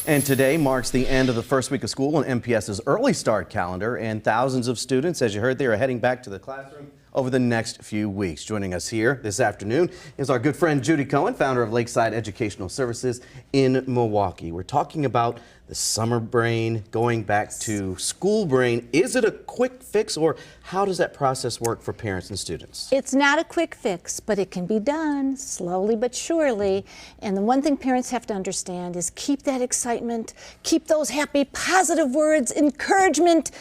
And today marks the end of the first week of school on MPS's Early Start calendar, and thousands of students, as you heard, they are heading back to the classroom over the next few weeks. Joining us here this afternoon is our good friend Judy Cohen, founder of Lakeside Educational Services in Milwaukee. We're talking about the summer brain, going back to school brain. Is it a quick fix, or how does that process work for parents and students? It's not a quick fix, but it can be done slowly but surely. And the one thing parents have to understand is keep that excitement, keep those happy, positive words, encouragement.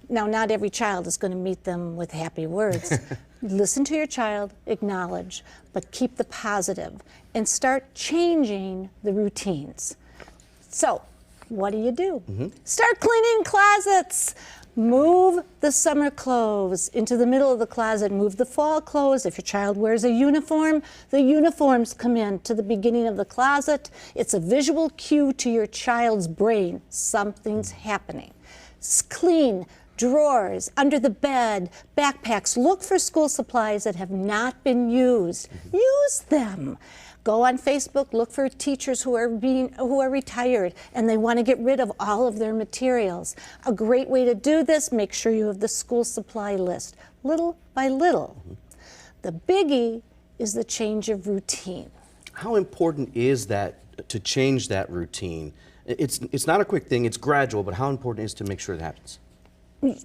Now, not every child is going to meet them with happy words. Listen to your child, acknowledge, but keep the positive and start changing the routines. So, what do? Start cleaning closets. Move the summer clothes into the middle of the closet. Move the fall clothes. If your child wears a uniform, the uniforms come in to the beginning of the closet. It's a visual cue to your child's brain. Something's happening. Clean drawers, under the bed, backpacks. Look for school supplies that have not been used. Use them. Go on Facebook, look for teachers who are retired and they want to get rid of all of their materials. A great way to do this, make sure you have the school supply list, little by little. The biggie is the change of routine. How important is that to change that routine? It's not a quick thing, it's gradual, but how important is it to make sure it happens?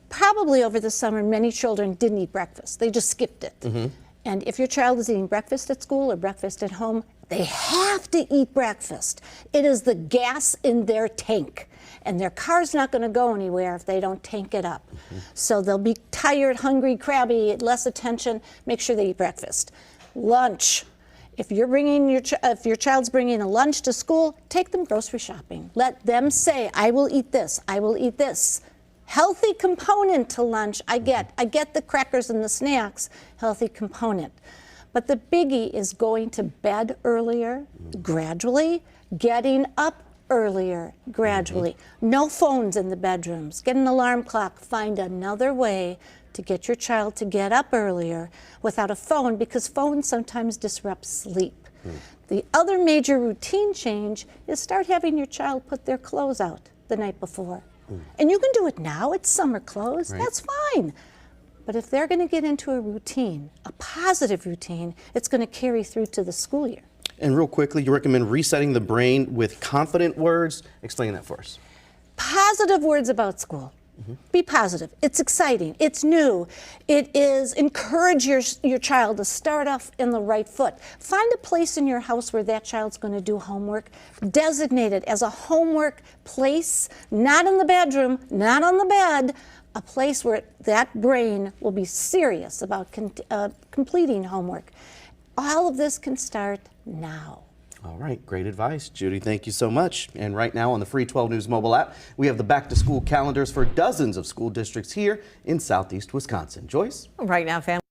Probably over the summer, many children didn't eat breakfast. They just skipped it. And if your child is eating breakfast at school or breakfast at home, they have to eat breakfast. It is the gas in their tank. And their car's not going to go anywhere if they don't tank it up. So they'll be tired, hungry, crabby, less attention. Make sure they eat breakfast. Lunch. If you're bringing if your child's bringing a lunch to school, take them grocery shopping. Let them say, I will eat this, I will eat this. Healthy component to lunch, I get the crackers and the snacks, healthy component. But the biggie is going to bed earlier, gradually, getting up earlier, gradually. No phones in the bedrooms. Get an alarm clock. Find another way to get your child to get up earlier without a phone, because phones sometimes disrupt sleep. The other major routine change is start having your child put their clothes out the night before. And you can do it now, it's summer clothes, that's fine. But if they're going to get into a routine, a positive routine, it's going to carry through to the school year. And real quickly, you recommend resetting the brain with confident words. Explain that for us. Positive words about school. Be positive. It's exciting. It's new. It is encourage your child to start off in the right foot. Find a place in your house where that child's going to do homework. Designate it as a homework place, not in the bedroom, not on the bed, a place where that brain will be serious about completing homework. All of this can start now. All right, great advice, Judy. Thank you so much. And right now on the free 12 News mobile app, we have the back-to-school calendars for dozens of school districts here in Southeast Wisconsin. Joyce? Right now, family.